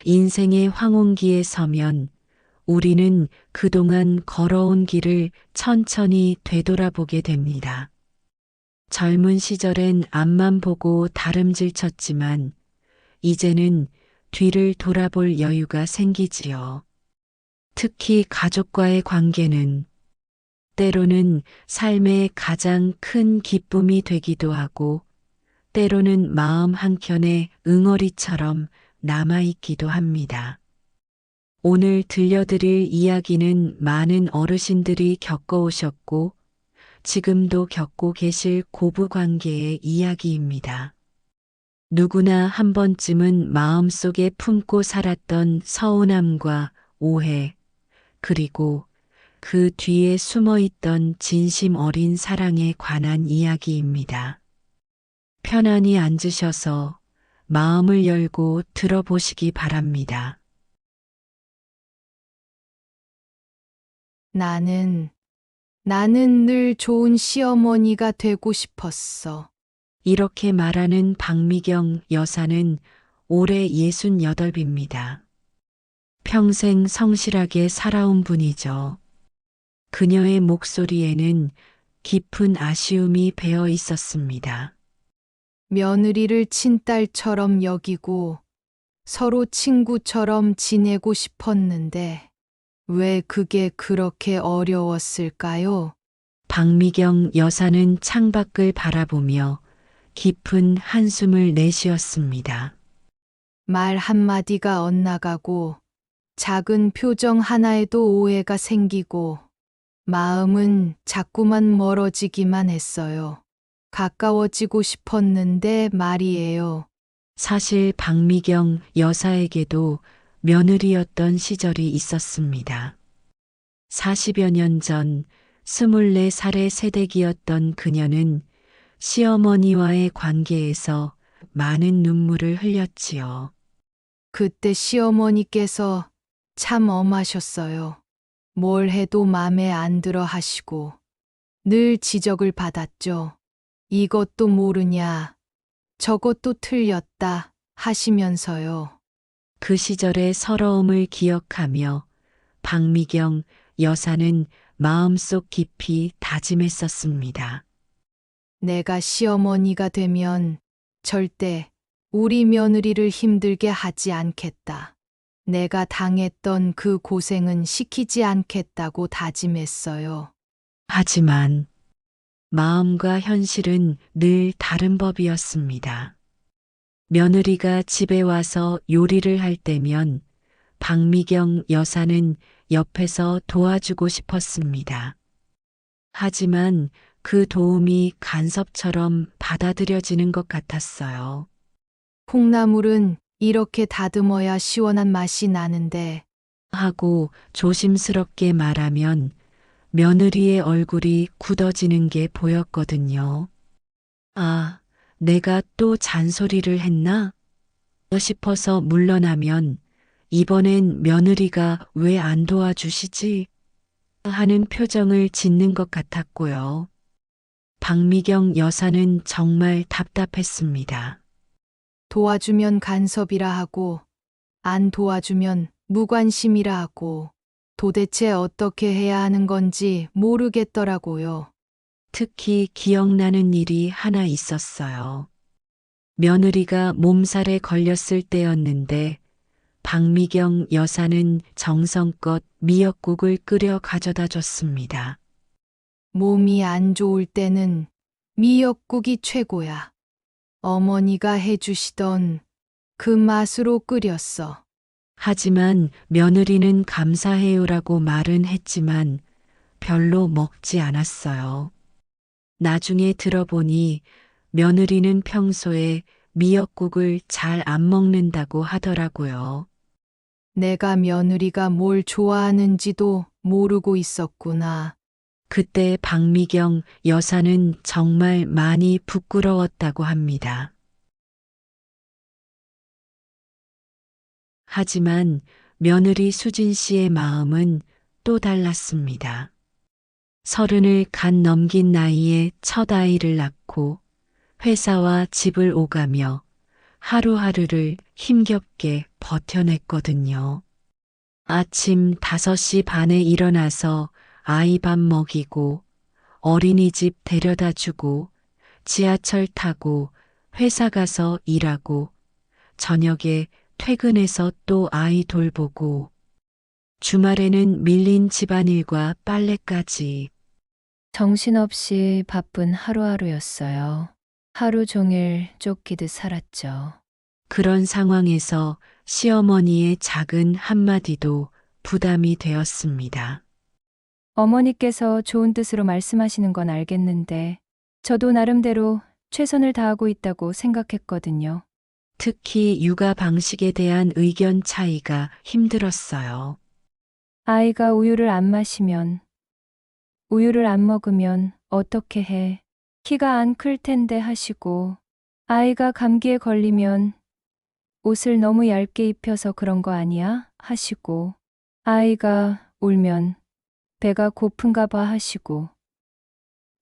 인생의 황혼기에 서면 우리는 그동안 걸어온 길을 천천히 되돌아보게 됩니다. 젊은 시절엔 앞만 보고 다름질 쳤지만 이제는 뒤를 돌아볼 여유가 생기지요. 특히 가족과의 관계는 때로는 삶의 가장 큰 기쁨이 되기도 하고 때로는 마음 한켠에 응어리처럼 남아있기도 합니다. 오늘 들려드릴 이야기는 많은 어르신들이 겪어오셨고 지금도 겪고 계실 고부관계의 이야기입니다. 누구나 한 번쯤은 마음속에 품고 살았던 서운함과 오해, 그리고 그 뒤에 숨어 있던 진심 어린 사랑에 관한 이야기입니다. 편안히 앉으셔서 마음을 열고 들어보시기 바랍니다. 나는 늘 좋은 시어머니가 되고 싶었어. 이렇게 말하는 박미경 여사는 올해 68입니다. 평생 성실하게 살아온 분이죠. 그녀의 목소리에는 깊은 아쉬움이 배어 있었습니다. 며느리를 친딸처럼 여기고 서로 친구처럼 지내고 싶었는데 왜 그게 그렇게 어려웠을까요? 박미경 여사는 창밖을 바라보며 깊은 한숨을 내쉬었습니다. 말 한마디가 엇나가고 작은 표정 하나에도 오해가 생기고 마음은 자꾸만 멀어지기만 했어요. 가까워지고 싶었는데 말이에요. 사실 박미경 여사에게도 며느리였던 시절이 있었습니다. 40여 년 전 24살의 새댁이었던 그녀는 시어머니와의 관계에서 많은 눈물을 흘렸지요. 그때 시어머니께서 참 엄하셨어요. 뭘 해도 맘에 안 들어 하시고 늘 지적을 받았죠. 이것도 모르냐, 저것도 틀렸다 하시면서요. 그 시절의 서러움을 기억하며 박미경 여사는 마음속 깊이 다짐했었습니다. 내가 시어머니가 되면 절대 우리 며느리를 힘들게 하지 않겠다. 내가 당했던 그 고생은 시키지 않겠다고 다짐했어요. 하지만 마음과 현실은 늘 다른 법이었습니다. 며느리가 집에 와서 요리를 할 때면 박미경 여사는 옆에서 도와주고 싶었습니다. 하지만 그 도움이 간섭처럼 받아들여지는 것 같았어요. 콩나물은 이렇게 다듬어야 시원한 맛이 나는데 하고 조심스럽게 말하면 며느리의 얼굴이 굳어지는 게 보였거든요. 아, 내가 또 잔소리를 했나? 싶어서 물러나면 이번엔 며느리가 왜 안 도와주시지? 하는 표정을 짓는 것 같았고요. 박미경 여사는 정말 답답했습니다. 도와주면 간섭이라 하고 안 도와주면 무관심이라 하고 도대체 어떻게 해야 하는 건지 모르겠더라고요. 특히 기억나는 일이 하나 있었어요. 며느리가 몸살에 걸렸을 때였는데 박미경 여사는 정성껏 미역국을 끓여 가져다 줬습니다. 몸이 안 좋을 때는 미역국이 최고야. 어머니가 해주시던 그 맛으로 끓였어. 하지만 며느리는 감사해요라고 말은 했지만 별로 먹지 않았어요. 나중에 들어보니 며느리는 평소에 미역국을 잘 안 먹는다고 하더라고요. 내가 며느리가 뭘 좋아하는지도 모르고 있었구나. 그때 박미경 여사는 정말 많이 부끄러웠다고 합니다. 하지만 며느리 수진 씨의 마음은 또 달랐습니다. 30을 간 넘긴 나이에 첫 아이를 낳고 회사와 집을 오가며 하루하루를 힘겹게 버텨냈거든요. 아침 5시 반에 일어나서 아이 밥 먹이고 어린이집 데려다 주고 지하철 타고 회사 가서 일하고 저녁에 퇴근해서 또 아이 돌보고 주말에는 밀린 집안일과 빨래까지. 정신없이 바쁜 하루하루였어요. 하루 종일 쫓기듯 살았죠. 그런 상황에서 시어머니의 작은 한마디도 부담이 되었습니다. 어머니께서 좋은 뜻으로 말씀하시는 건 알겠는데, 저도 나름대로 최선을 다하고 있다고 생각했거든요. 특히 육아 방식에 대한 의견 차이가 힘들었어요. 아이가 우유를 안 마시면, 우유를 안 먹으면 어떻게 해? 키가 안 클 텐데 하시고, 아이가 감기에 걸리면 옷을 너무 얇게 입혀서 그런 거 아니야? 하시고, 아이가 울면 배가 고픈가 봐 하시고,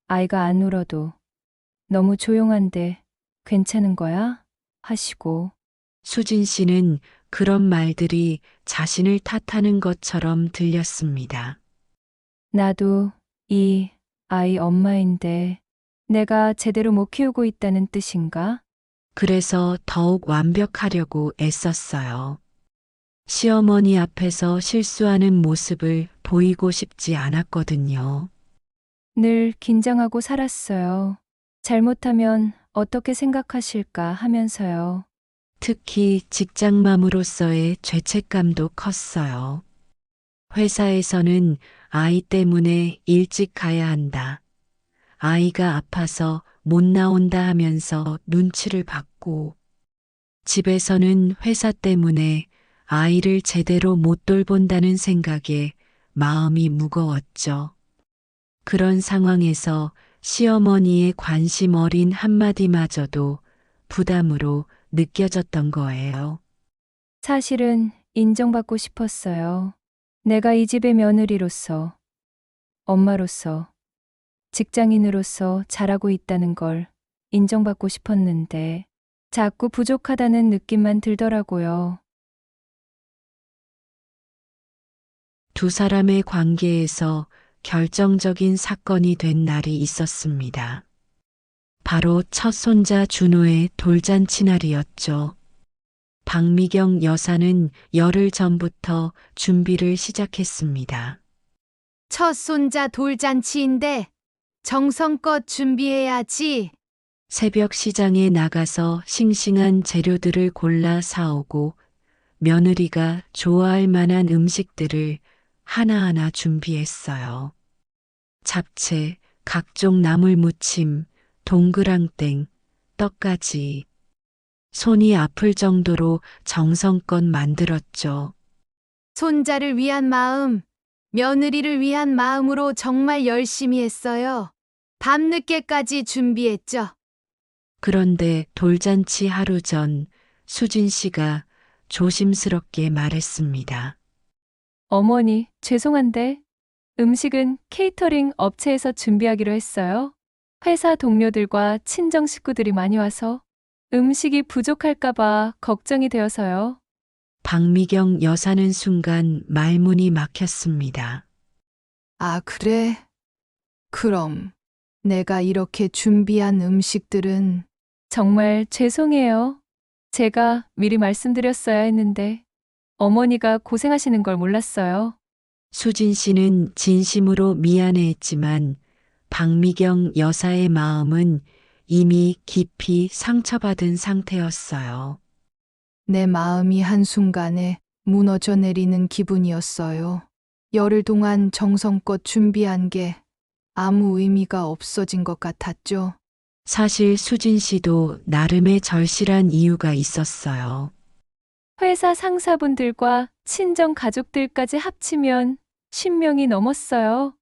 아이가 안 울어도 너무 조용한데 괜찮은 거야? 하시고, 수진 씨는 그런 말들이 자신을 탓하는 것처럼 들렸습니다. 나도 이 아이 엄마인데 내가 제대로 못 키우고 있다는 뜻인가? 그래서 더욱 완벽하려고 애썼어요. 시어머니 앞에서 실수하는 모습을 보이고 싶지 않았거든요. 늘 긴장하고 살았어요. 잘못하면 어떻게 생각하실까 하면서요. 특히 직장맘으로서의 죄책감도 컸어요. 회사에서는 아이 때문에 일찍 가야 한다. 아이가 아파서 못 나온다 하면서 눈치를 받고, 집에서는 회사 때문에 아이를 제대로 못 돌본다는 생각에 마음이 무거웠죠. 그런 상황에서 시어머니의 관심 어린 한마디마저도 부담으로 느껴졌던 거예요. 사실은 인정받고 싶었어요. 내가 이 집의 며느리로서, 엄마로서, 직장인으로서 잘하고 있다는 걸 인정받고 싶었는데 자꾸 부족하다는 느낌만 들더라고요. 두 사람의 관계에서 결정적인 사건이 된 날이 있었습니다. 바로 첫 손자 준호의 돌잔치 날이었죠. 박미경 여사는 열흘 전부터 준비를 시작했습니다. 첫 손자 돌잔치인데 정성껏 준비해야지. 새벽 시장에 나가서 싱싱한 재료들을 골라 사오고 며느리가 좋아할 만한 음식들을 하나하나 준비했어요. 잡채, 각종 나물무침, 동그랑땡, 떡까지. 손이 아플 정도로 정성껏 만들었죠. 손자를 위한 마음, 며느리를 위한 마음으로 정말 열심히 했어요. 밤늦게까지 준비했죠. 그런데 돌잔치 하루 전 수진 씨가 조심스럽게 말했습니다. 어머니, 죄송한데 음식은 케이터링 업체에서 준비하기로 했어요. 회사 동료들과 친정 식구들이 많이 와서 음식이 부족할까봐 걱정이 되어서요. 박미경 여사는 순간 말문이 막혔습니다. 아, 그래? 그럼 내가 이렇게 준비한 음식들은 정말 죄송해요. 제가 미리 말씀드렸어야 했는데 어머니가 고생하시는 걸 몰랐어요. 수진 씨는 진심으로 미안해했지만 박미경 여사의 마음은 이미 깊이 상처받은 상태였어요. 내 마음이 한순간에 무너져 내리는 기분이었어요. 열흘 동안 정성껏 준비한 게 아무 의미가 없어진 것 같았죠. 사실 수진 씨도 나름의 절실한 이유가 있었어요. 회사 상사분들과 친정 가족들까지 합치면 10명이 넘었어요.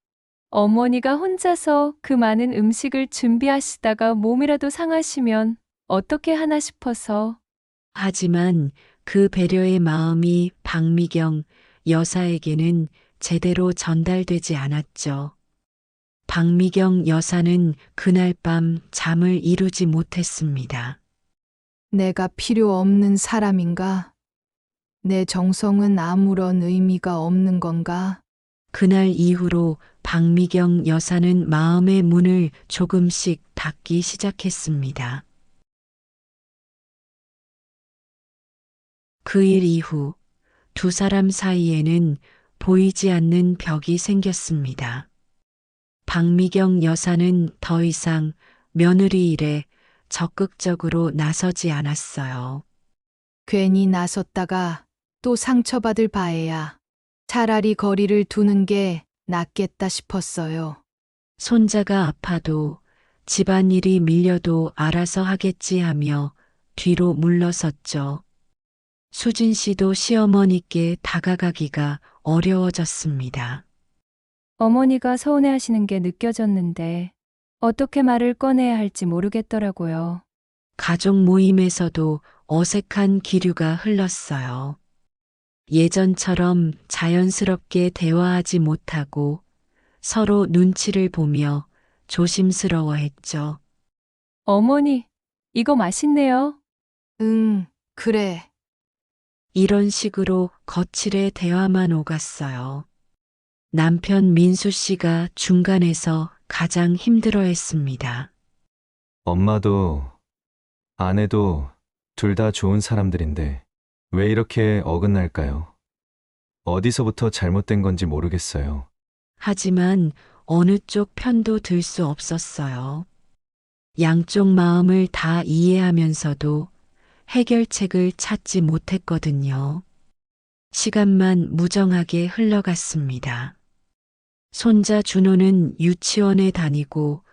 어머니가 혼자서 그 많은 음식을 준비하시다가 몸이라도 상하시면 어떻게 하나 싶어서. 하지만 그 배려의 마음이 박미경 여사에게는 제대로 전달되지 않았죠. 박미경 여사는 그날 밤 잠을 이루지 못했습니다. 내가 필요 없는 사람인가? 내 정성은 아무런 의미가 없는 건가? 그날 이후로 박미경 여사는 마음의 문을 조금씩 닫기 시작했습니다. 그 일 이후 두 사람 사이에는 보이지 않는 벽이 생겼습니다. 박미경 여사는 더 이상 며느리 일에 적극적으로 나서지 않았어요. 괜히 나섰다가 또 상처받을 바에야 차라리 거리를 두는 게 낫겠다 싶었어요. 손자가 아파도 집안일이 밀려도 알아서 하겠지 하며 뒤로 물러섰죠. 수진 씨도 시어머니께 다가가기가 어려워졌습니다. 어머니가 서운해하시는 게 느껴졌는데 어떻게 말을 꺼내야 할지 모르겠더라고요. 가족 모임에서도 어색한 기류가 흘렀어요. 예전처럼 자연스럽게 대화하지 못하고 서로 눈치를 보며 조심스러워했죠. 어머니, 이거 맛있네요. 응, 그래. 이런 식으로 거칠의 대화만 오갔어요. 남편 민수 씨가 중간에서 가장 힘들어했습니다. 엄마도 아내도 둘 다 좋은 사람들인데 왜 이렇게 어긋날까요? 어디서부터 잘못된 건지 모르겠어요. 하지만 어느 쪽 편도 들 수 없었어요. 양쪽 마음을 다 이해하면서도 해결책을 찾지 못했거든요. 시간만 무정하게 흘러갔습니다. 손자 준호는 유치원에 다니고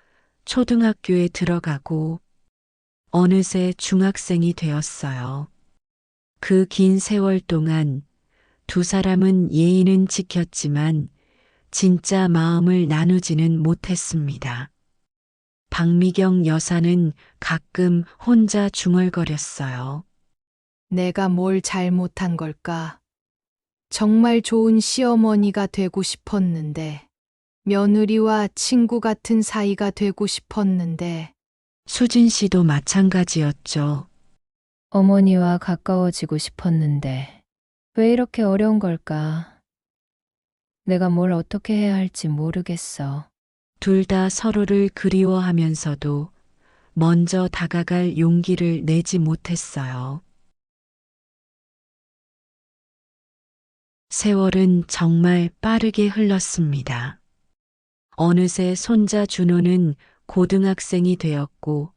초등학교에 들어가고 어느새 중학생이 되었어요. 그 긴 세월 동안 두 사람은 예의는 지켰지만 진짜 마음을 나누지는 못했습니다. 박미경 여사는 가끔 혼자 중얼거렸어요. 내가 뭘 잘못한 걸까? 정말 좋은 시어머니가 되고 싶었는데, 며느리와 친구 같은 사이가 되고 싶었는데, 수진 씨도 마찬가지였죠. 어머니와 가까워지고 싶었는데 왜 이렇게 어려운 걸까? 내가 뭘 어떻게 해야 할지 모르겠어. 둘 다 서로를 그리워하면서도 먼저 다가갈 용기를 내지 못했어요. 세월은 정말 빠르게 흘렀습니다. 어느새 손자 준호는 고등학생이 되었고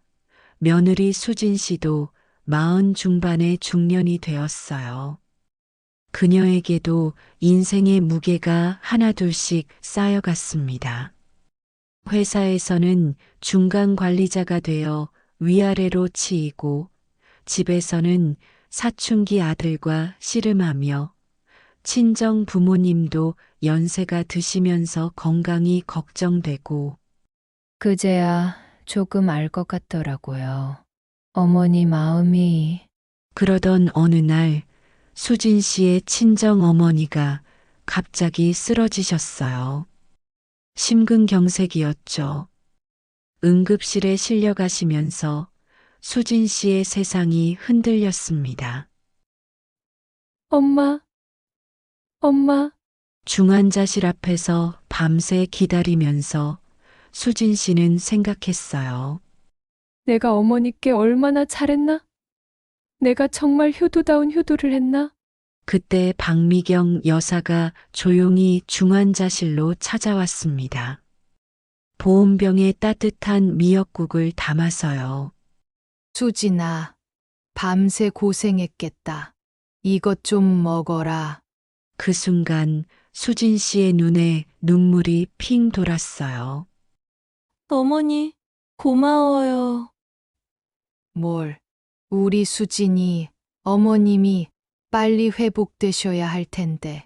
며느리 수진 씨도 40 중반의 중년이 되었어요. 그녀에게도 인생의 무게가 하나둘씩 쌓여갔습니다. 회사에서는 중간 관리자가 되어 위아래로 치이고 집에서는 사춘기 아들과 씨름하며 친정 부모님도 연세가 드시면서 건강이 걱정되고 그제야 조금 알 것 같더라고요. 어머니 마음이. 그러던 어느 날 수진 씨의 친정 어머니가 갑자기 쓰러지셨어요. 심근경색이었죠. 응급실에 실려가시면서 수진 씨의 세상이 흔들렸습니다. 엄마, 엄마. 중환자실 앞에서 밤새 기다리면서 수진 씨는 생각했어요. 내가 어머니께 얼마나 잘했나? 내가 정말 효도다운 효도를 했나? 그때 박미경 여사가 조용히 중환자실로 찾아왔습니다. 보온병에 따뜻한 미역국을 담아서요. 수진아, 밤새 고생했겠다. 이것 좀 먹어라. 그 순간 수진 씨의 눈에 눈물이 핑 돌았어요. 어머니, 고마워요. 뭘, 우리 수진이, 어머님이 빨리 회복되셔야 할 텐데.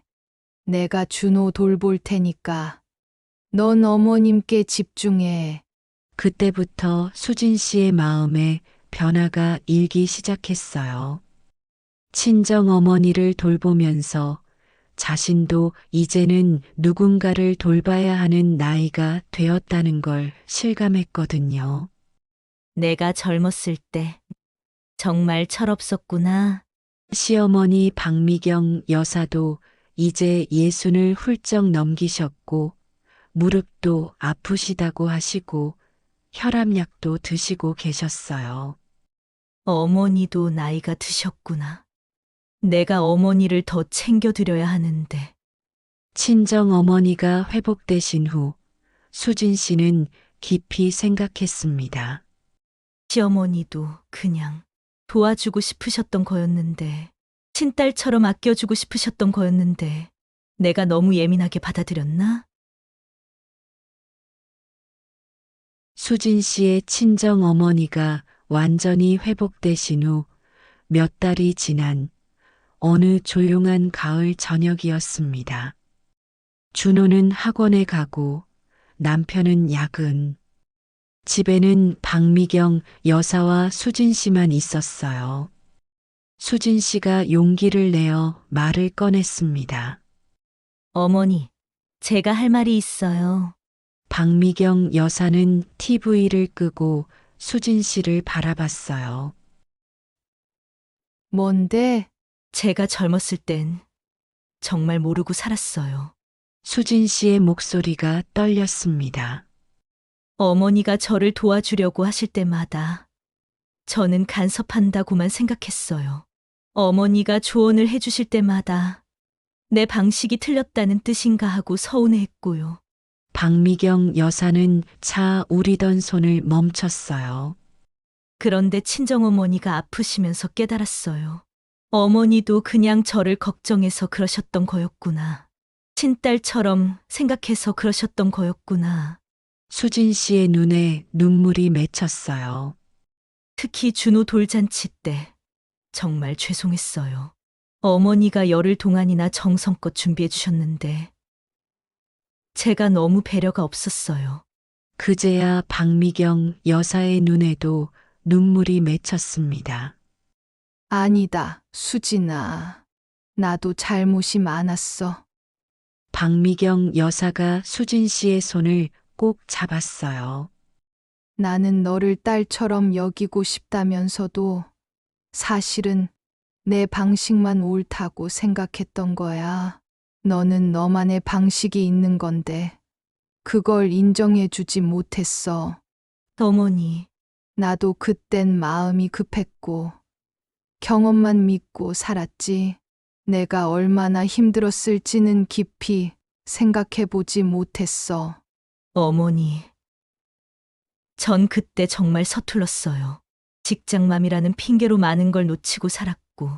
내가 준호 돌볼 테니까. 넌 어머님께 집중해. 그때부터 수진 씨의 마음에 변화가 일기 시작했어요. 친정 어머니를 돌보면서 자신도 이제는 누군가를 돌봐야 하는 나이가 되었다는 걸 실감했거든요. 내가 젊었을 때 정말 철없었구나. 시어머니 박미경 여사도 이제 예순을 훌쩍 넘기셨고 무릎도 아프시다고 하시고 혈압약도 드시고 계셨어요. 어머니도 나이가 드셨구나. 내가 어머니를 더 챙겨드려야 하는데. 친정 어머니가 회복되신 후 수진 씨는 깊이 생각했습니다. 시어머니도 그냥 도와주고 싶으셨던 거였는데, 친딸처럼 아껴주고 싶으셨던 거였는데, 내가 너무 예민하게 받아들였나? 수진 씨의 친정 어머니가 완전히 회복되신 후 몇 달이 지난 어느 조용한 가을 저녁이었습니다. 준호는 학원에 가고 남편은 야근. 집에는 박미경 여사와 수진 씨만 있었어요. 수진 씨가 용기를 내어 말을 꺼냈습니다. 어머니, 제가 할 말이 있어요. 박미경 여사는 TV를 끄고 수진 씨를 바라봤어요. 뭔데? 제가 젊었을 땐 정말 모르고 살았어요. 수진 씨의 목소리가 떨렸습니다. 어머니가 저를 도와주려고 하실 때마다 저는 간섭한다고만 생각했어요. 어머니가 조언을 해주실 때마다 내 방식이 틀렸다는 뜻인가 하고 서운해했고요. 박미경 여사는 차 우리던 손을 멈췄어요. 그런데 친정어머니가 아프시면서 깨달았어요. 어머니도 그냥 저를 걱정해서 그러셨던 거였구나. 친딸처럼 생각해서 그러셨던 거였구나. 수진 씨의 눈에 눈물이 맺혔어요. 특히 준호 돌잔치 때 정말 죄송했어요. 어머니가 열흘 동안이나 정성껏 준비해 주셨는데 제가 너무 배려가 없었어요. 그제야 박미경 여사의 눈에도 눈물이 맺혔습니다. 아니다, 수진아. 나도 잘못이 많았어. 박미경 여사가 수진 씨의 손을 꼭 잡았어요. 나는 너를 딸처럼 여기고 싶다면서도 사실은 내 방식만 옳다고 생각했던 거야. 너는 너만의 방식이 있는 건데 그걸 인정해주지 못했어. 어머니, 나도 그땐 마음이 급했고 경험만 믿고 살았지. 내가 얼마나 힘들었을지는 깊이 생각해보지 못했어. 어머니. 전 그때 정말 서툴렀어요. 직장맘이라는 핑계로 많은 걸 놓치고 살았고,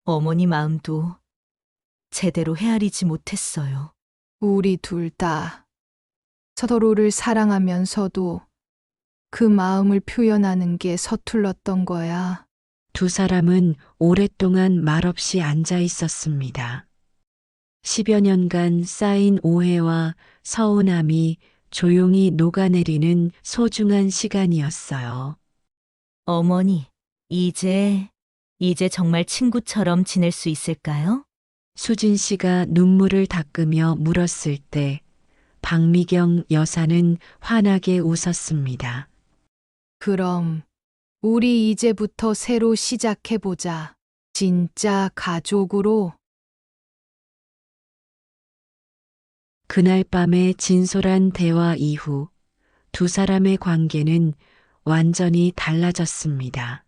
어머니 마음도 제대로 헤아리지 못했어요. 우리 둘 다 서로를 사랑하면서도 그 마음을 표현하는 게 서툴렀던 거야. 두 사람은 오랫동안 말없이 앉아 있었습니다. 10여 년간 쌓인 오해와 서운함이 조용히 녹아내리는 소중한 시간이었어요. 어머니, 이제 정말 친구처럼 지낼 수 있을까요? 수진 씨가 눈물을 닦으며 물었을 때 박미경 여사는 환하게 웃었습니다. 그럼 우리 이제부터 새로 시작해보자. 진짜 가족으로. 그날 밤의 진솔한 대화 이후 두 사람의 관계는 완전히 달라졌습니다.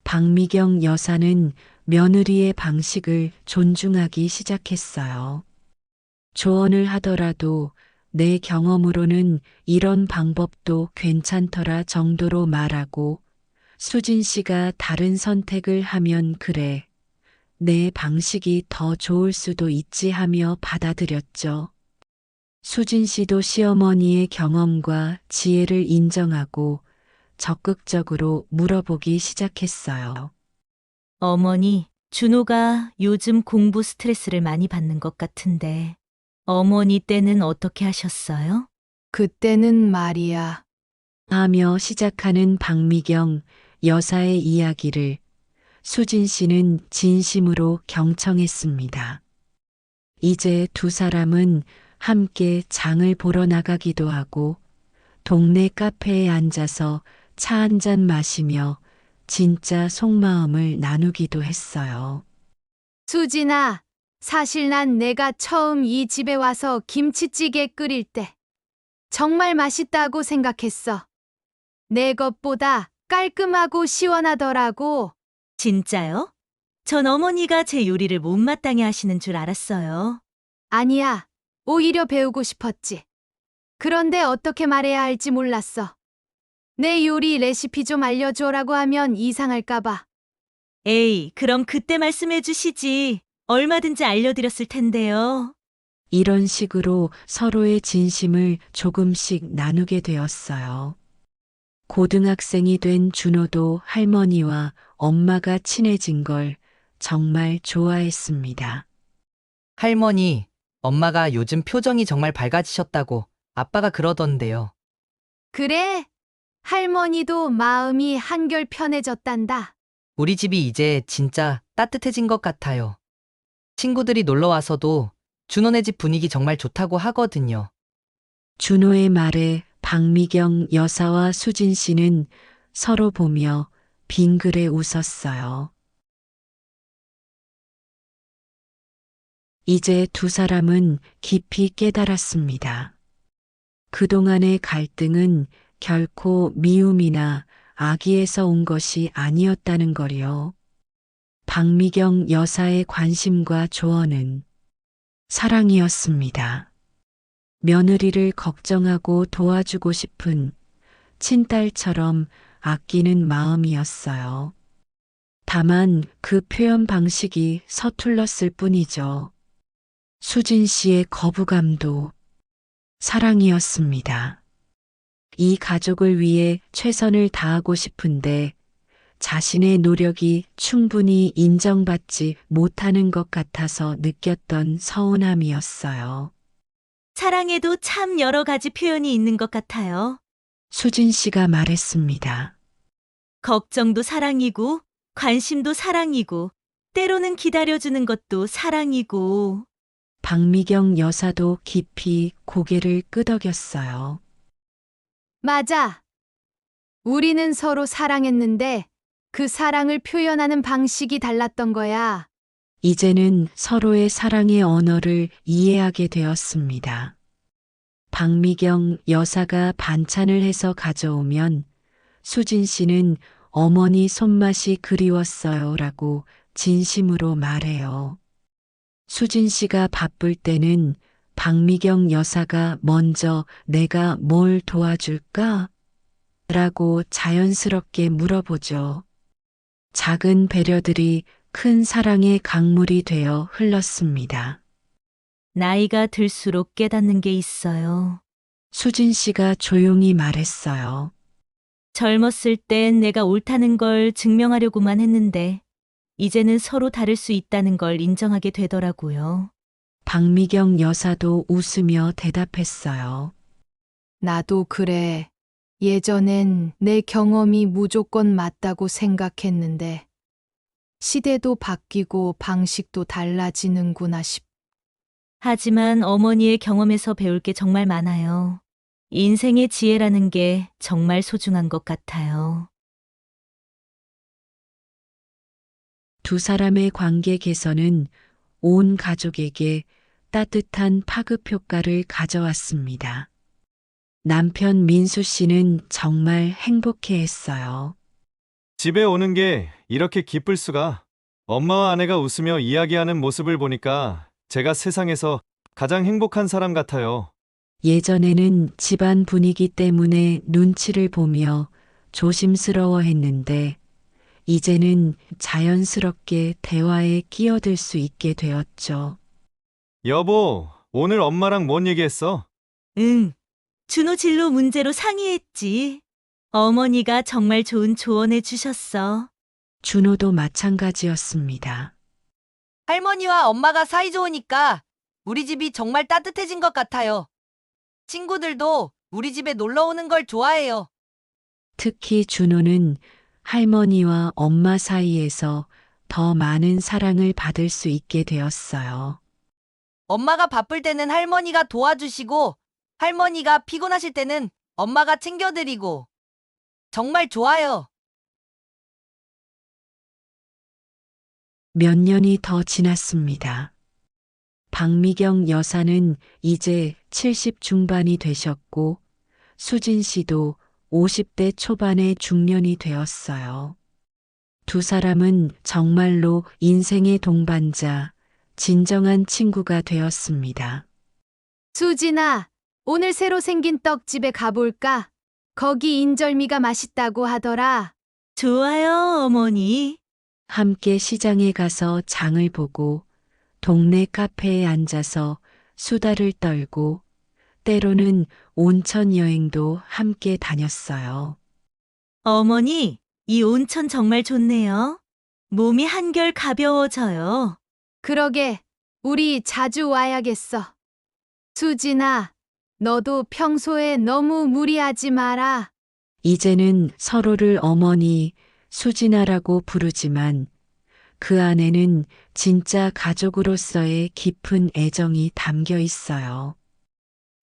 박미경 여사는 며느리의 방식을 존중하기 시작했어요. 조언을 하더라도 내 경험으로는 이런 방법도 괜찮더라 정도로 말하고 수진 씨가 다른 선택을 하면 그래. 내 방식이 더 좋을 수도 있지 하며 받아들였죠. 수진 씨도 시어머니의 경험과 지혜를 인정하고 적극적으로 물어보기 시작했어요. 어머니, 준호가 요즘 공부 스트레스를 많이 받는 것 같은데, 어머니 때는 어떻게 하셨어요? 그때는 말이야. 하며 시작하는 박미경 여사의 이야기를 수진 씨는 진심으로 경청했습니다. 이제 두 사람은 함께 장을 보러 나가기도 하고 동네 카페에 앉아서 차 한 잔 마시며 진짜 속마음을 나누기도 했어요. 수진아, 사실 난 내가 처음 이 집에 와서 김치찌개 끓일 때 정말 맛있다고 생각했어. 내 것보다 깔끔하고 시원하더라고. 진짜요? 전 어머니가 제 요리를 못마땅해 하시는 줄 알았어요. 아니야, 오히려 배우고 싶었지. 그런데 어떻게 말해야 할지 몰랐어. 내 요리 레시피 좀 알려줘라고 하면 이상할까봐. 에이, 그럼 그때 말씀해 주시지. 얼마든지 알려드렸을 텐데요. 이런 식으로 서로의 진심을 조금씩 나누게 되었어요. 고등학생이 된 준호도 할머니와 엄마가 친해진 걸 정말 좋아했습니다. 할머니, 엄마가 요즘 표정이 정말 밝아지셨다고 아빠가 그러던데요. 그래, 할머니도 마음이 한결 편해졌단다. 우리 집이 이제 진짜 따뜻해진 것 같아요. 친구들이 놀러 와서도 준호네 집 분위기 정말 좋다고 하거든요. 준호의 말에 박미경 여사와 수진 씨는 서로 보며 빙그레 웃었어요. 이제 두 사람은 깊이 깨달았습니다. 그동안의 갈등은 결코 미움이나 악의에서 온 것이 아니었다는 거요. 박미경 여사의 관심과 조언은 사랑이었습니다. 며느리를 걱정하고 도와주고 싶은 친딸처럼 아끼는 마음이었어요. 다만 그 표현 방식이 서툴렀을 뿐이죠. 수진 씨의 거부감도 사랑이었습니다. 이 가족을 위해 최선을 다하고 싶은데 자신의 노력이 충분히 인정받지 못하는 것 같아서 느꼈던 서운함이었어요. 사랑에도 참 여러 가지 표현이 있는 것 같아요. 수진 씨가 말했습니다. 걱정도 사랑이고, 관심도 사랑이고, 때로는 기다려주는 것도 사랑이고. 박미경 여사도 깊이 고개를 끄덕였어요. 맞아. 우리는 서로 사랑했는데 그 사랑을 표현하는 방식이 달랐던 거야. 이제는 서로의 사랑의 언어를 이해하게 되었습니다. 박미경 여사가 반찬을 해서 가져오면 수진 씨는 어머니 손맛이 그리웠어요 라고 진심으로 말해요. 수진 씨가 바쁠 때는 박미경 여사가 먼저 내가 뭘 도와줄까? 라고 자연스럽게 물어보죠. 작은 배려들이 큰 사랑의 강물이 되어 흘렀습니다. 나이가 들수록 깨닫는 게 있어요. 수진 씨가 조용히 말했어요. 젊었을 땐 내가 옳다는 걸 증명하려고만 했는데, 이제는 서로 다를 수 있다는 걸 인정하게 되더라고요. 박미경 여사도 웃으며 대답했어요. 나도 그래. 예전엔 내 경험이 무조건 맞다고 생각했는데 시대도 바뀌고 방식도 달라지는구나 싶. 하지만 어머니의 경험에서 배울 게 정말 많아요. 인생의 지혜라는 게 정말 소중한 것 같아요. 두 사람의 관계 개선은 온 가족에게 따뜻한 파급 효과를 가져왔습니다. 남편 민수 씨는 정말 행복해했어요. 집에 오는 게 이렇게 기쁠 수가. 엄마와 아내가 웃으며 이야기하는 모습을 보니까 제가 세상에서 가장 행복한 사람 같아요. 예전에는 집안 분위기 때문에 눈치를 보며 조심스러워했는데 이제는 자연스럽게 대화에 끼어들 수 있게 되었죠. 여보, 오늘 엄마랑 뭔 얘기했어? 응, 준호 진로 문제로 상의했지. 어머니가 정말 좋은 조언해 주셨어. 준호도 마찬가지였습니다. 할머니와 엄마가 사이 좋으니까 우리 집이 정말 따뜻해진 것 같아요. 친구들도 우리 집에 놀러 오는 걸 좋아해요. 특히 준호는 할머니와 엄마 사이에서 더 많은 사랑을 받을 수 있게 되었어요. 엄마가 바쁠 때는 할머니가 도와주시고, 할머니가 피곤하실 때는 엄마가 챙겨드리고, 정말 좋아요. 몇 년이 더 지났습니다. 박미경 여사는 이제 70 중반이 되셨고 수진 씨도 50대 초반의 중년이 되었어요. 두 사람은 정말로 인생의 동반자, 진정한 친구가 되었습니다. 수진아, 오늘 새로 생긴 떡집에 가볼까? 거기 인절미가 맛있다고 하더라. 좋아요, 어머니. 함께 시장에 가서 장을 보고 동네 카페에 앉아서 수다를 떨고 때로는 온천 여행도 함께 다녔어요. 어머니, 이 온천 정말 좋네요. 몸이 한결 가벼워져요. 그러게, 우리 자주 와야겠어. 수진아, 너도 평소에 너무 무리하지 마라. 이제는 서로를 어머니, 수진아라고 부르지만 그 안에는 진짜 가족으로서의 깊은 애정이 담겨 있어요.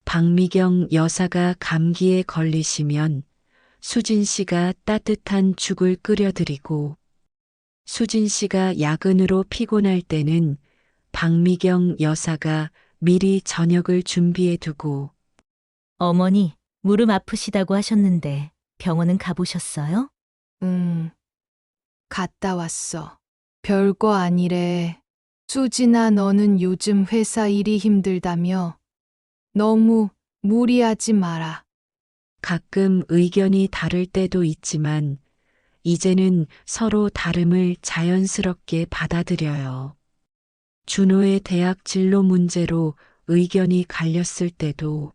박미경 여사가 감기에 걸리시면 수진 씨가 따뜻한 죽을 끓여드리고 수진 씨가 야근으로 피곤할 때는 박미경 여사가 미리 저녁을 준비해 두고 어머니, 무릎 아프시다고 하셨는데 병원은 가보셨어요? 갔다 왔어. 별거 아니래. 수진아, 너는 요즘 회사 일이 힘들다며? 너무 무리하지 마라. 가끔 의견이 다를 때도 있지만 이제는 서로 다름을 자연스럽게 받아들여요. 준호의 대학 진로 문제로 의견이 갈렸을 때도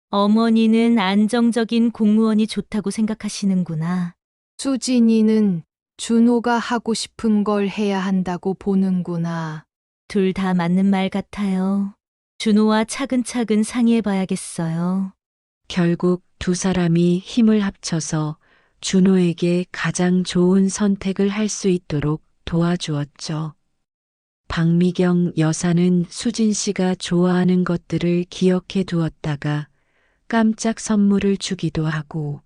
어머니는 안정적인 공무원이 좋다고 생각하시는구나. 수진이는 준호가 하고 싶은 걸 해야 한다고 보는구나. 둘 다 맞는 말 같아요. 준호와 차근차근 상의해봐야겠어요. 결국 두 사람이 힘을 합쳐서 준호에게 가장 좋은 선택을 할 수 있도록 도와주었죠. 박미경 여사는 수진 씨가 좋아하는 것들을 기억해 두었다가 깜짝 선물을 주기도 하고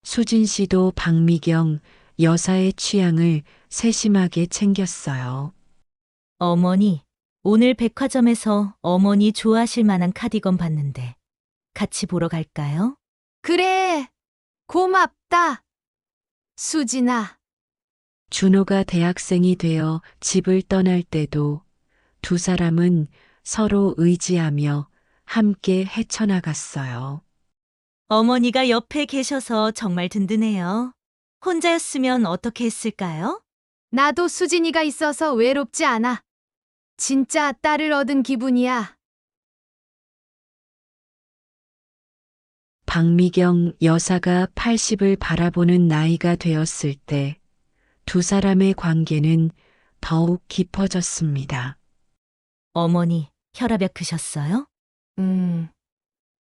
수진 씨도 박미경 여사의 취향을 세심하게 챙겼어요. 어머니, 오늘 백화점에서 어머니 좋아하실 만한 카디건 봤는데 같이 보러 갈까요? 그래, 고맙다. 수진아, 준호가 대학생이 되어 집을 떠날 때도 두 사람은 서로 의지하며 함께 헤쳐나갔어요. 어머니가 옆에 계셔서 정말 든든해요. 혼자였으면 어떻게 했을까요? 나도 수진이가 있어서 외롭지 않아. 진짜 딸을 얻은 기분이야. 박미경 여사가 80을 바라보는 나이가 되었을 때 두 사람의 관계는 더욱 깊어졌습니다. 어머니, 혈압약 드셨어요?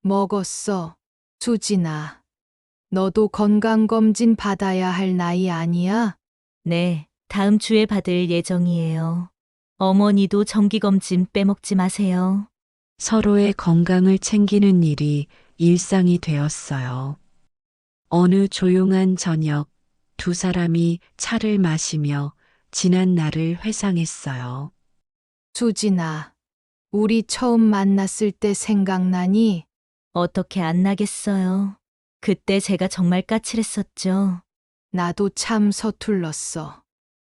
먹었어. 수진아, 너도 건강검진 받아야 할 나이 아니야? 네, 다음 주에 받을 예정이에요. 어머니도 정기검진 빼먹지 마세요. 서로의 건강을 챙기는 일이 일상이 되었어요. 어느 조용한 저녁, 두 사람이 차를 마시며 지난 날을 회상했어요. 수진아, 우리 처음 만났을 때 생각나니? 어떻게 안 나겠어요. 그때 제가 정말 까칠했었죠. 나도 참 서툴렀어.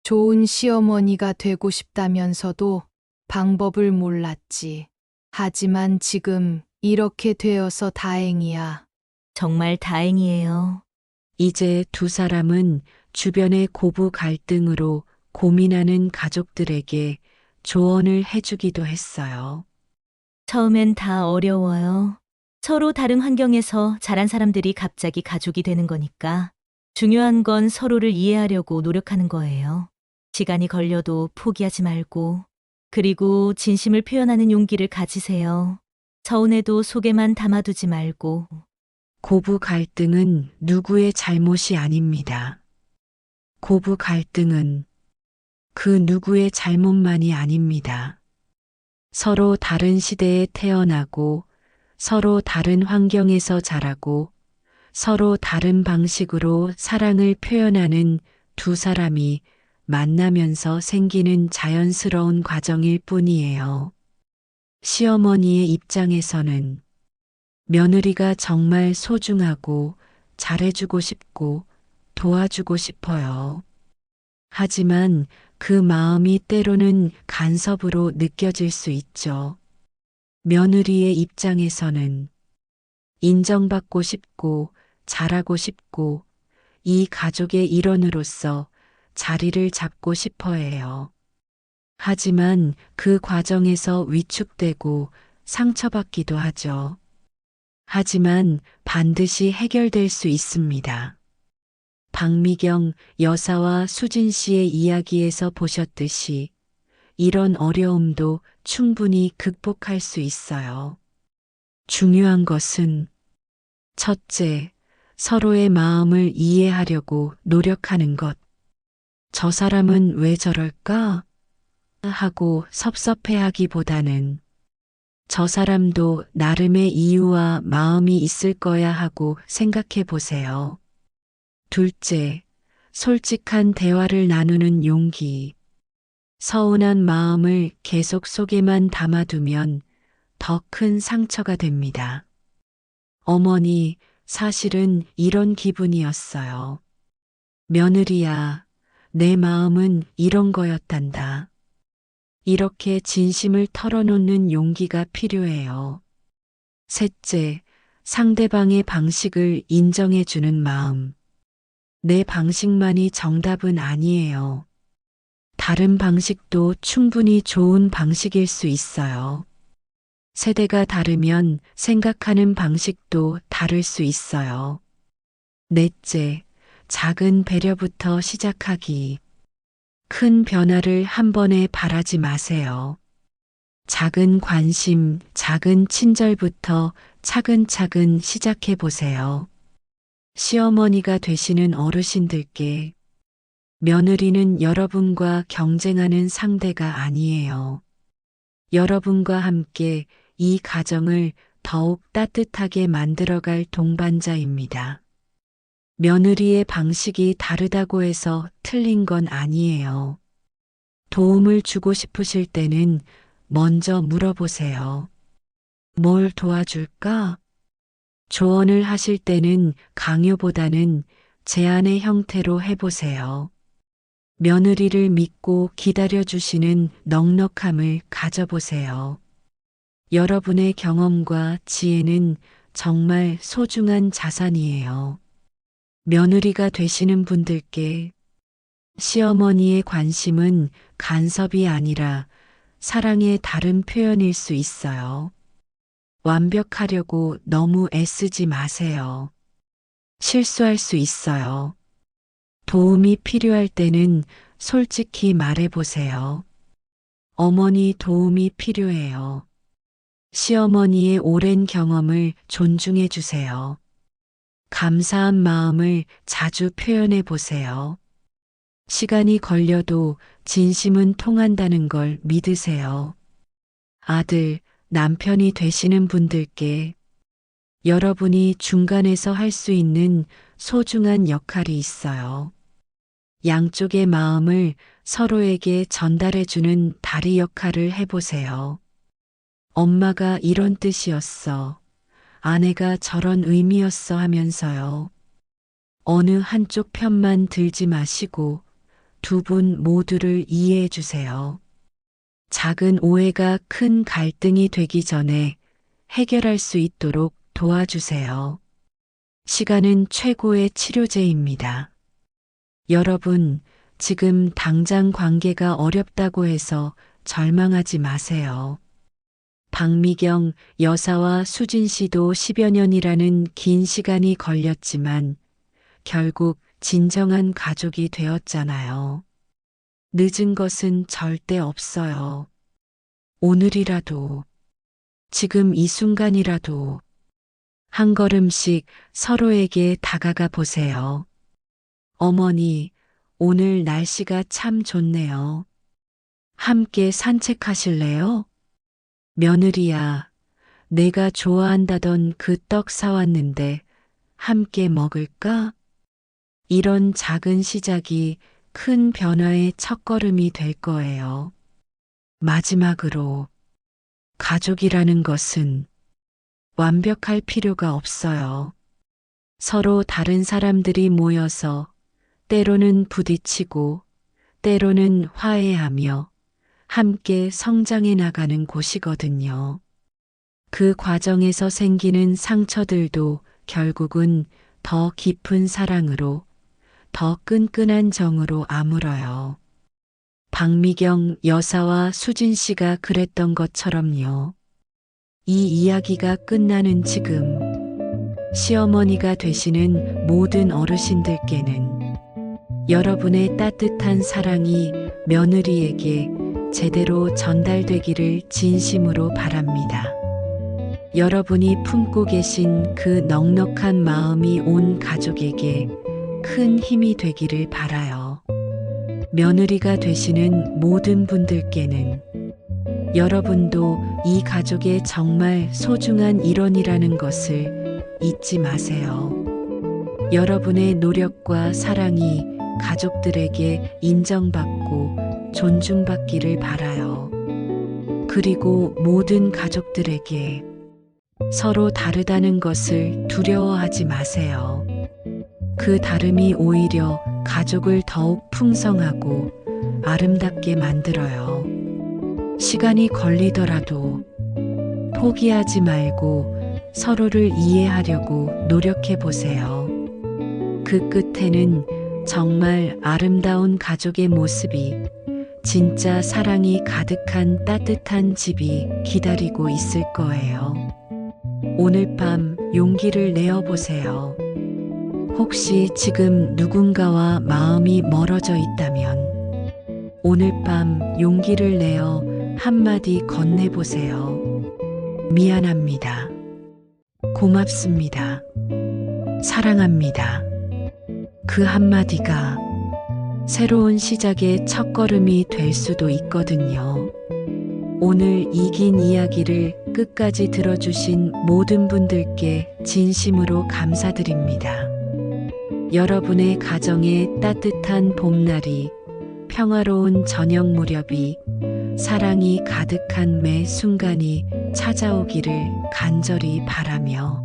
좋은 시어머니가 되고 싶다면서도 방법을 몰랐지. 하지만 지금 이렇게 되어서 다행이야. 정말 다행이에요. 이제 두 사람은 주변의 고부 갈등으로 고민하는 가족들에게 조언을 해주기도 했어요. 처음엔 다 어려워요. 서로 다른 환경에서 자란 사람들이 갑자기 가족이 되는 거니까 중요한 건 서로를 이해하려고 노력하는 거예요. 시간이 걸려도 포기하지 말고, 그리고 진심을 표현하는 용기를 가지세요. 서운해도 속에만 담아두지 말고. 고부 갈등은 누구의 잘못이 아닙니다. 고부 갈등은 그 누구의 잘못만이 아닙니다. 서로 다른 시대에 태어나고 서로 다른 환경에서 자라고 서로 다른 방식으로 사랑을 표현하는 두 사람이 만나면서 생기는 자연스러운 과정일 뿐이에요. 시어머니의 입장에서는 며느리가 정말 소중하고 잘해주고 싶고 도와주고 싶어요. 하지만 그 마음이 때로는 간섭으로 느껴질 수 있죠. 며느리의 입장에서는 인정받고 싶고 잘하고 싶고 이 가족의 일원으로서 자리를 잡고 싶어 해요. 하지만 그 과정에서 위축되고 상처받기도 하죠. 하지만 반드시 해결될 수 있습니다. 박미경 여사와 수진 씨의 이야기에서 보셨듯이 이런 어려움도 충분히 극복할 수 있어요. 중요한 것은 첫째, 서로의 마음을 이해하려고 노력하는 것. 저 사람은 왜 저럴까? 하고 섭섭해하기보다는 저 사람도 나름의 이유와 마음이 있을 거야 하고 생각해 보세요. 둘째, 솔직한 대화를 나누는 용기. 서운한 마음을 계속 속에만 담아두면 더 큰 상처가 됩니다. 어머니, 사실은 이런 기분이었어요. 며느리야, 내 마음은 이런 거였단다. 이렇게 진심을 털어놓는 용기가 필요해요. 셋째, 상대방의 방식을 인정해주는 마음. 내 방식만이 정답은 아니에요. 다른 방식도 충분히 좋은 방식일 수 있어요. 세대가 다르면 생각하는 방식도 다를 수 있어요. 넷째, 작은 배려부터 시작하기. 큰 변화를 한 번에 바라지 마세요. 작은 관심, 작은 친절부터 차근차근 시작해 보세요. 시어머니가 되시는 어르신들께 며느리는 여러분과 경쟁하는 상대가 아니에요. 여러분과 함께 이 가정을 더욱 따뜻하게 만들어갈 동반자입니다. 며느리의 방식이 다르다고 해서 틀린 건 아니에요. 도움을 주고 싶으실 때는 먼저 물어보세요. 뭘 도와줄까? 조언을 하실 때는 강요보다는 제안의 형태로 해보세요. 며느리를 믿고 기다려주시는 넉넉함을 가져보세요. 여러분의 경험과 지혜는 정말 소중한 자산이에요. 며느리가 되시는 분들께 시어머니의 관심은 간섭이 아니라 사랑의 다른 표현일 수 있어요. 완벽하려고 너무 애쓰지 마세요. 실수할 수 있어요. 도움이 필요할 때는 솔직히 말해보세요. 어머니 도움이 필요해요. 시어머니의 오랜 경험을 존중해 주세요. 감사한 마음을 자주 표현해 보세요. 시간이 걸려도 진심은 통한다는 걸 믿으세요. 아들, 남편이 되시는 분들께 여러분이 중간에서 할 수 있는 소중한 역할이 있어요. 양쪽의 마음을 서로에게 전달해주는 다리 역할을 해보세요. 엄마가 이런 뜻이었어. 아내가 저런 의미였어 하면서요. 어느 한쪽 편만 들지 마시고 두 분 모두를 이해해 주세요. 작은 오해가 큰 갈등이 되기 전에 해결할 수 있도록 도와주세요. 시간은 최고의 치료제입니다. 여러분, 지금 당장 관계가 어렵다고 해서 절망하지 마세요. 박미경 여사와 수진 씨도 10여 년이라는 긴 시간이 걸렸지만 결국 진정한 가족이 되었잖아요. 늦은 것은 절대 없어요. 오늘이라도, 지금 이 순간이라도 한 걸음씩 서로에게 다가가 보세요. 어머니, 오늘 날씨가 참 좋네요. 함께 산책하실래요? 며느리야, 내가 좋아한다던 그 떡 사왔는데 함께 먹을까? 이런 작은 시작이 큰 변화의 첫걸음이 될 거예요. 마지막으로, 가족이라는 것은 완벽할 필요가 없어요. 서로 다른 사람들이 모여서 때로는 부딪히고 때로는 화해하며 함께 성장해 나가는 곳이거든요. 그 과정에서 생기는 상처들도 결국은 더 깊은 사랑으로, 더 끈끈한 정으로 아물어요. 박미경 여사와 수진 씨가 그랬던 것처럼요. 이 이야기가 끝나는 지금, 시어머니가 되시는 모든 어르신들께는 여러분의 따뜻한 사랑이 며느리에게 제대로 전달되기를 진심으로 바랍니다. 여러분이 품고 계신 그 넉넉한 마음이 온 가족에게 큰 힘이 되기를 바라요. 며느리가 되시는 모든 분들께는 여러분도 이 가족의 정말 소중한 일원이라는 것을 잊지 마세요. 여러분의 노력과 사랑이 가족들에게 인정받고 존중받기를 바라요. 그리고 모든 가족들에게 서로 다르다는 것을 두려워하지 마세요. 그 다름이 오히려 가족을 더욱 풍성하고 아름답게 만들어요. 시간이 걸리더라도 포기하지 말고 서로를 이해하려고 노력해 보세요. 그 끝에는 정말 아름다운 가족의 모습이, 진짜 사랑이 가득한 따뜻한 집이 기다리고 있을 거예요. 오늘 밤 용기를 내어 보세요. 혹시 지금 누군가와 마음이 멀어져 있다면 오늘 밤 용기를 내어 한마디 건네보세요. 미안합니다. 고맙습니다. 사랑합니다. 그 한마디가 새로운 시작의 첫걸음이 될 수도 있거든요. 오늘 이 긴 이야기를 끝까지 들어주신 모든 분들께 진심으로 감사드립니다. 여러분의 가정에 따뜻한 봄날이, 평화로운 저녁 무렵이, 사랑이 가득한 매 순간이 찾아오기를 간절히 바라며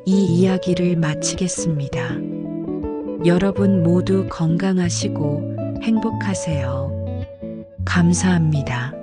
이 이야기를 마치겠습니다. 여러분 모두 건강하시고 행복하세요. 감사합니다.